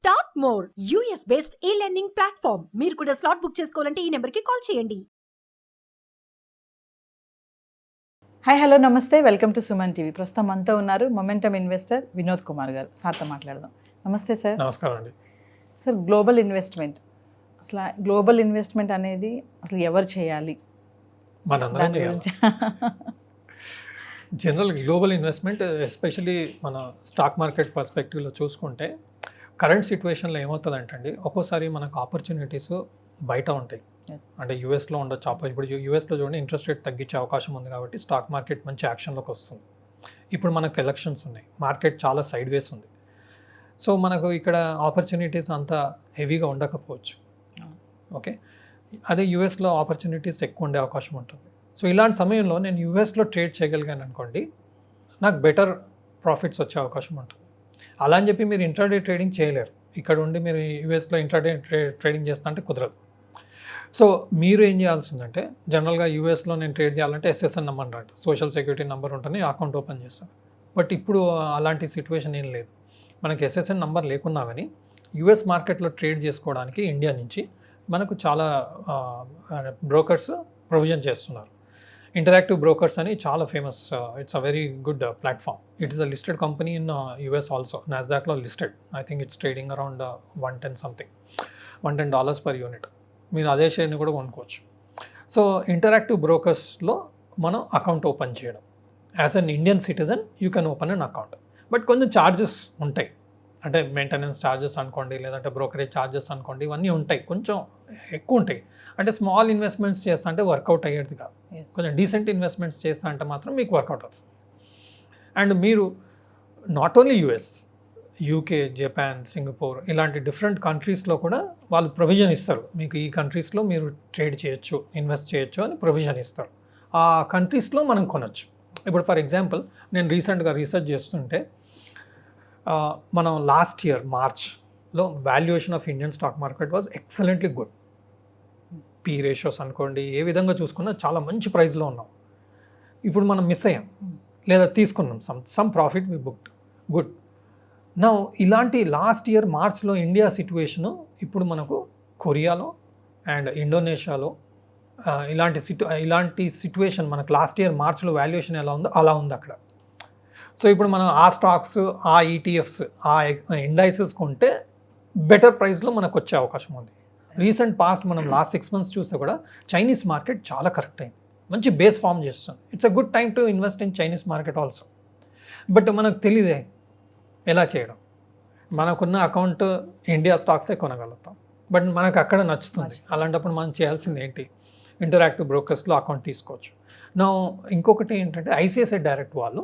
Start more US based ఈ learning platform. మీరు కూడా స్లాట్ బుక్ చేసుకోవాలంటే ఈ నెంబర్కి కాల్ చేయండి. హాయ్ హలో నమస్తే, వెల్కమ్ టు సుమన్ టీవీ. ప్రస్తుతం మనతో ఉన్నారు మొమెంటమ్ ఇన్వెస్టర్ వినోద్ కుమార్ గారు. సార్తో మాట్లాడదాం. నమస్తే సార్. నమస్కారం అండి. సార్, గ్లోబల్ ఇన్వెస్ట్మెంట్, అసలు గ్లోబల్ ఇన్వెస్ట్మెంట్ అనేది అసలు ఎవరు చేయాలి? మనందరం చేయాలి. జనరల్ గ్లోబల్ ఇన్వెస్ట్మెంట్ ఎస్పెషలీ మన స్టాక్ మార్కెట్ పర్స్పెక్టివ్లో చూసుకుంటే కరెంట్ సిచ్యువేషన్లో ఏమవుతుందంటే ఒక్కోసారి మనకు ఆపర్చునిటీస్ బయట ఉంటాయి. అంటే యూఎస్లో ఉండొచ్చు. ఇప్పుడు యూఎస్లో చూడండి, ఇంట్రెస్ట్ రేట్ తగ్గించే అవకాశం ఉంది కాబట్టి స్టాక్ మార్కెట్ మంచి యాక్షన్లోకి వస్తుంది. ఇప్పుడు మనకు ఎలక్షన్స్ ఉన్నాయి, మార్కెట్ చాలా సైడ్ వేస్ ఉంది. సో మనకు ఇక్కడ ఆపర్చునిటీస్ అంత హెవీగా ఉండకపోవచ్చు. ఓకే, అదే యూఎస్లో ఆపర్చునిటీస్ ఎక్కువ ఉండే అవకాశం ఉంటుంది. సో ఇలాంటి సమయంలో నేను యూఎస్లో ట్రేడ్ చేయగలిగాను అనుకోండి, నాకు బెటర్ ప్రాఫిట్స్ వచ్చే అవకాశం ఉంటుంది. అలా అని చెప్పి మీరు ఇంట్రాడే ట్రేడింగ్ చేయలేరు. ఇక్కడ ఉండి మీరు యూఎస్లో ఇంట్రాడే ట్రేడింగ్ చేస్తా అంటే కుదరదు. సో మీరు ఏం చేయాల్సిందంటే, జనరల్గా యూఎస్లో నేను ట్రేడ్ చేయాలంటే ఎస్ఎస్ఎన్ నెంబర్ అంటే సోషల్ సెక్యూరిటీ నెంబర్ ఉంటుంది, అకౌంట్ ఓపెన్ చేస్తాను. బట్ ఇప్పుడు అలాంటి సిచ్యువేషన్ ఏం లేదు. మనకి ఎస్ఎస్ఎన్ నెంబర్ లేకున్నా కానీ యూఎస్ మార్కెట్లో ట్రేడ్ చేసుకోవడానికి ఇండియా నుంచి మనకు చాలా బ్రోకర్స్ ప్రొవిజన్ చేస్తున్నారు. ఇంటరాక్టివ్ బ్రోకర్స్ అని చాలా famous. It's a very good platform. It is a listed company in US also. నాస్డాక్లో listed. I think it's trading around $110 per unit. మీరు అదే షేర్ని కూడా కొనుక్కోవచ్చు. సో ఇంటరాక్టివ్ బ్రోకర్స్లో మనం అకౌంట్ ఓపెన్ చేయడం, as an Indian citizen you can open an account. But కొంచెం charges ఉంటాయి. అంటే మెయింటెనెన్స్ ఛార్జెస్ అనుకోండి, లేదంటే బ్రోకరేజ్ ఛార్జెస్ అనుకోండి, ఇవన్నీ ఉంటాయి, కొంచెం ఎక్కువ ఉంటాయి. అంటే స్మాల్ ఇన్వెస్ట్మెంట్స్ చేస్తా అంటే వర్కౌట్ అయ్యేది కాదు. కొంచెం డీసెంట్ ఇన్వెస్ట్మెంట్స్ చేస్తా అంటే మాత్రం మీకు వర్కౌట్ అవుతుంది. అండ్ మీరు not only US, UK, Japan, Singapore ఇలాంటి డిఫరెంట్ కంట్రీస్లో కూడా వాళ్ళు ప్రొవిజన్ ఇస్తారు. మీకు ఈ కంట్రీస్లో మీరు ట్రేడ్ చేయొచ్చు, ఇన్వెస్ట్ చేయొచ్చు అని ప్రొవిజన్ ఇస్తారు. ఆ కంట్రీస్లో మనం కొనొచ్చు. ఇప్పుడు ఫర్ ఎగ్జాంపుల్, నేను రీసెంట్గా రీసెర్చ్ చేస్తుంటే మనం లాస్ట్ ఇయర్ మార్చ్లో valuation of Indian stock market was excellently good. P ratios అనుకోండి, ఏ విధంగా చూసుకున్నా చాలా మంచి ప్రైస్లో ఉన్నాం. ఇప్పుడు మనం మిస్ అయ్యాం, లేదా తీసుకున్నాం సమ్ ప్రాఫిట్ వి బుక్డ్, గుడ్. నౌ ఇలాంటి లాస్ట్ ఇయర్ మార్చ్లో ఇండియా సిట్యువేషను ఇప్పుడు మనకు కొరియాలో అండ్ ఇండోనేషియాలో ఇలాంటి సిట్యువేషన్ మనకు లాస్ట్ ఇయర్ మార్చ్లో వాల్యుయేషన్ ఎలా ఉందో అలా ఉంది అక్కడ. సో ఇప్పుడు మనం ఆ స్టాక్స్, ఆ ఈటీఎఫ్స్, ఆ ఇండైసెస్ కొంటే బెటర్ ప్రైస్లో మనకు వచ్చే అవకాశం ఉంది. రీసెంట్ పాస్ట్ మనం లాస్ట్ 6 months చూస్తే కూడా చైనీస్ మార్కెట్ చాలా కరెక్ట్ అయింది, మంచి బేస్ ఫామ్ చేస్తుంది. It's a good time to invest in Chinese market also. But మనకు తెలియదే ఎలా చేయడం. మనకున్న అకౌంట్ ఇండియా స్టాక్సే కొనగలుగుతాం, బట్ మనకు అక్కడ నచ్చుతుంది. అలాంటప్పుడు మనం చేయాల్సింది ఏంటి? ఇంటరాక్టివ్ బ్రోకర్స్లో అకౌంట్ తీసుకోవచ్చు. నా ఇంకొకటి ఏంటంటే, ఐసిఐసిఐ డైరెక్ట్ వాళ్ళు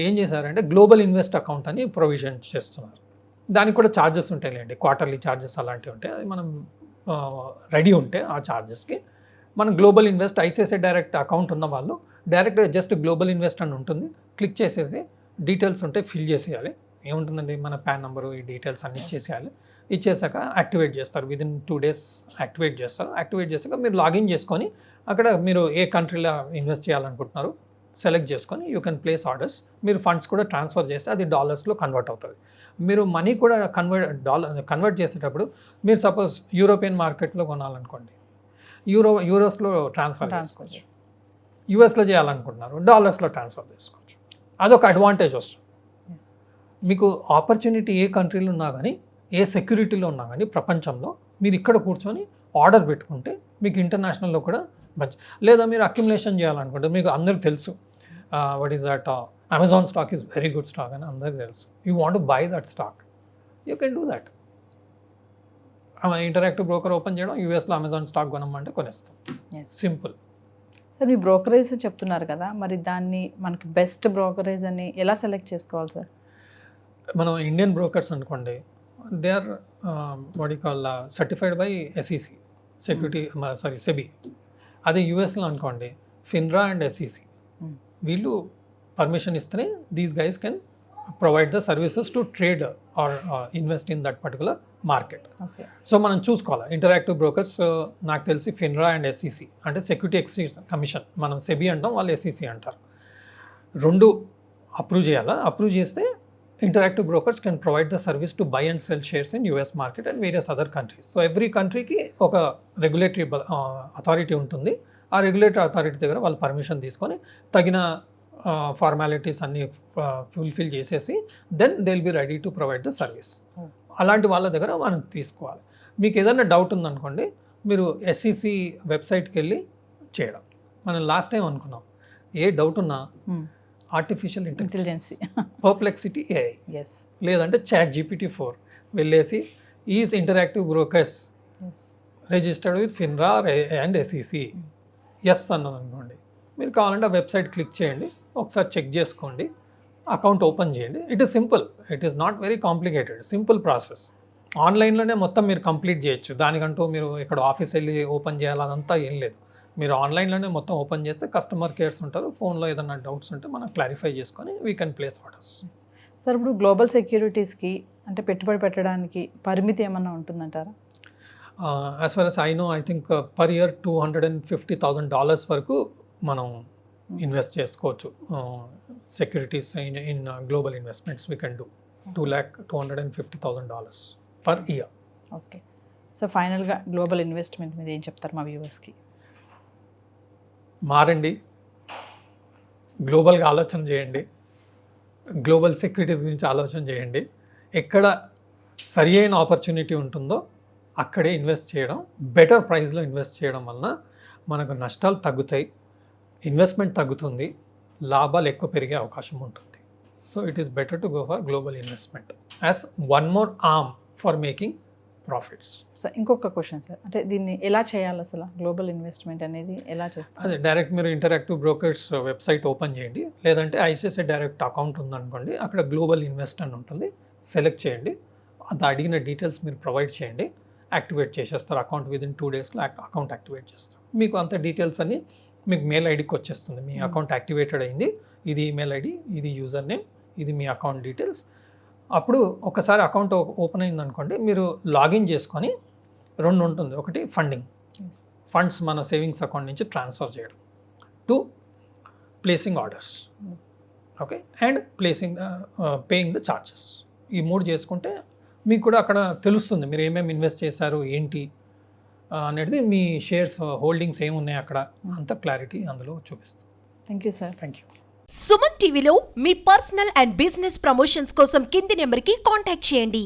ఏం చేశారంటే గ్లోబల్ ఇన్వెస్ట్ అకౌంట్ అని ప్రొవిజన్ చేస్తున్నారు. దానికి కూడా ఛార్జెస్ ఉంటాయిలేండి, క్వార్టర్లీ ఛార్జెస్ అలాంటివి ఉంటాయి. అది మనం రెడీ ఉంటే ఆ ఛార్జెస్కి మనం global invest ICICI direct account ఉన్న వాళ్ళు డైరెక్ట్గా జస్ట్ గ్లోబల్ ఇన్వెస్ట్ అని ఉంటుంది, క్లిక్ చేసేసి డీటెయిల్స్ ఉంటే ఫిల్ చేసేయాలి. ఏముంటుందండి, మన పాన్ నెంబరు, ఈ డీటెయిల్స్ అన్ని ఇచ్చేసేయాలి. ఇచ్చేసాక యాక్టివేట్ చేస్తారు, విదిన్ 2 days యాక్టివేట్ చేస్తారు. యాక్టివేట్ చేసాక మీరు లాగిన్ చేసుకొని అక్కడ మీరు ఏ కంట్రీలో ఇన్వెస్ట్ చేయాలనుకుంటున్నారు సెలెక్ట్ చేసుకొని యూ కెన్ ప్లేస్ ఆర్డర్స్. మీరు ఫండ్స్ కూడా ట్రాన్స్ఫర్ చేస్తే అది డాలర్స్లో కన్వర్ట్ అవుతుంది. మీరు మనీ కూడా కన్వర్ట్ చేసేటప్పుడు మీరు సపోజ్ యూరోపియన్ మార్కెట్లో కొనాలనుకోండి, యూరోస్లో ట్రాన్స్ఫర్ చేసుకోవచ్చు. యూఎస్లో చేయాలనుకుంటున్నారు, డాలర్స్లో ట్రాన్స్ఫర్ చేసుకోవచ్చు. అదొక అడ్వాంటేజ్ వస్తుంది మీకు. ఆపర్చునిటీ ఏ కంట్రీలో ఉన్నా కానీ, ఏ సెక్యూరిటీలో ఉన్నా కానీ ప్రపంచంలో మీరు ఇక్కడ కూర్చొని ఆర్డర్ పెట్టుకుంటే మీకు ఇంటర్నేషనల్లో కూడా మంచి. లేదా మీరు అక్యుములేషన్ చేయాలనుకుంటే, మీకు అందరికీ తెలుసు what is that Amazon stock is very good stock అని అందరికీ తెలుసు. You want to buy that stock, you can do that. Interactive broker open చేయడం, యూఎస్లో అమెజాన్ స్టాక్ కొనమంటే కొనేస్తాం, సింపుల్. సార్, మీ బ్రోకరేజ్ చెప్తున్నారు కదా, మరి దాన్ని మనకి బెస్ట్ బ్రోకరేజ్ అని ఎలా సెలెక్ట్ చేసుకోవాలి సార్? మనం ఇండియన్ బ్రోకర్స్ అనుకోండి, they are what you call certified by SEC SEBI. అదే యూఎస్లో అనుకోండి, ఫిన్రా అండ్ ఎస్ఈసి, వీళ్ళు పర్మిషన్ ఇస్తేనే these guys can provide the services to trade or invest in that particular market. So మనం చూసుకోవాలి. ఇంటరాక్టివ్ బ్రోకర్స్ నాకు తెలిసి ఫిన్రా అండ్ ఎస్ఈసి అంటే సెక్యూరిటీ ఎక్స్చేంజ్ కమిషన్, మనం సెబీ అంటాం, వాళ్ళు ఎస్ఈసి అంటారు. 2 అప్రూవ్ చేయాలా. అప్రూవ్ చేస్తే interactive brokers can provide the service to buy and sell shares in US market and various other countries. So every countryకి ఒక రెగ్యులేటరీ అథారిటీ ఉంటుంది. ఆ రెగ్యులేటరీ అథారిటీ దగ్గర వాళ్ళు పర్మిషన్ తీసుకొని తగిన ఫార్మాలిటీస్ అన్ని ఫుల్ఫిల్ చేసేసి then they will be ready to provide the service. అలాంటి వాళ్ళ దగ్గర మనం తీసుకోవాలి. మీకు ఏదైనా డౌట్ ఉందనుకోండి, మీరు SEC వెబ్సైట్కి వెళ్ళి చేయడం. మనం లాస్ట్ టైం అనుకున్నాం, ఏ డౌట్ ఉన్నా ఆర్టిఫిషియల్ ఇంటెలిజెన్స్, పర్ప్లెక్సిటీ AI, లేదంటే ChatGPT-4 వెళ్ళేసి is interactive brokers registered with FINRA and SEC yes అన్నది అనుకోండి. మీరు కావాలంటే ఆ వెబ్సైట్ క్లిక్ చేయండి, ఒకసారి చెక్ చేసుకోండి, అకౌంట్ ఓపెన్ చేయండి. It is simple, it is not very complicated, simple process. ఆన్లైన్లోనే మొత్తం మీరు కంప్లీట్ చేయొచ్చు. దానికంటూ మీరు ఇక్కడ ఆఫీస్ వెళ్ళి ఓపెన్ చేయాలనంతా ఏం లేదు. మీరు ఆన్లైన్లోనే మొత్తం ఓపెన్ చేస్తే కస్టమర్ కేర్స్ ఉంటారు. ఫోన్లో ఏదైనా డౌట్స్ ఉంటే మనం క్లారిఫై చేసుకొని we can place orders. Sir, ఇప్పుడు గ్లోబల్ సెక్యూరిటీస్కి అంటే పెట్టుబడి పెట్టడానికి పరిమితి ఏమన్నా ఉంటుందంటారా? As far as I know, I think per year $250,000 వరకు మనం ఇన్వెస్ట్ చేసుకోవచ్చు. Securities in global investments we can do $250,000 per year. Okay. So ఫైనల్గా గ్లోబల్ ఇన్వెస్ట్మెంట్ మీద ఏం చెప్తారు మా వ్యూవర్స్కి? మారండి, గ్లోబల్గా ఆలోచన చేయండి, గ్లోబల్ సెక్యూరిటీస్ గురించి ఆలోచన చేయండి. ఎక్కడ సరి అయిన ఆపర్చునిటీ ఉంటుందో అక్కడే ఇన్వెస్ట్ చేయడం, బెటర్ ప్రైస్లో ఇన్వెస్ట్ చేయడం వలన మనకు నష్టాలు తగ్గుతాయి, ఇన్వెస్ట్మెంట్ తగ్గుతుంది, లాభాలు ఎక్కువ పెరిగే అవకాశం ఉంటుంది. So it is better to go for global investment as one more arm for making profits. Sir, ఇంకొక క్వశ్చన్ సార్, అంటే దీన్ని ఎలా చేయాలి అసలు? గ్లోబల్ ఇన్వెస్ట్మెంట్ అనేది ఎలా చేస్తారు? అదే డైరెక్ట్ మీరు ఇంటరాక్టివ్ బ్రోకర్స్ వెబ్సైట్ ఓపెన్ చేయండి, లేదంటే ICICI డైరెక్ట్ అకౌంట్ ఉందనుకోండి, అక్కడ గ్లోబల్ ఇన్వెస్ట్ అని ఉంటుంది, సెలెక్ట్ చేయండి. అది అడిగిన డీటెయిల్స్ మీరు ప్రొవైడ్ చేయండి, యాక్టివేట్ చేసేస్తారు. అకౌంట్ విదిన్ 2 డేస్లో అకౌంట్ యాక్టివేట్ చేస్తారు. మీకు అంత డీటెయిల్స్ అన్ని మీకు మెయిల్ ఐడికి వచ్చేస్తుంది. మీ అకౌంట్ యాక్టివేటెడ్ అయింది, ఇది ఈమెయిల్ ఐడి, ఇది యూజర్ నేమ్, ఇది మీ అకౌంట్ డీటెయిల్స్. అప్పుడు ఒకసారి అకౌంట్ ఓపెన్ అయింది అనుకోండి, మీరు లాగిన్ చేసుకొని 2 ఉంటుంది. ఒకటి ఫండింగ్, ఫండ్స్ మన సేవింగ్స్ అకౌంట్ నుంచి ట్రాన్స్ఫర్ చేయడం, 2 placing orders, okay, and paying the charges. ఈ 3 చేసుకుంటే మీకు కూడా అక్కడ తెలుస్తుంది మీరు ఏమేమి ఇన్వెస్ట్ చేశారు ఏంటి అనేది, మీ షేర్స్ హోల్డింగ్స్ ఏమున్నాయి అక్కడ, అంత క్లారిటీ అందులో చూపిస్తుంది. Thank you sir. Thank you. Suman టీవీలో మీ పర్సనల్ అండ్ బిజినెస్ ప్రమోషన్స్ కోసం కింది నెంబర్కి కాంటాక్ట్ చేయండి.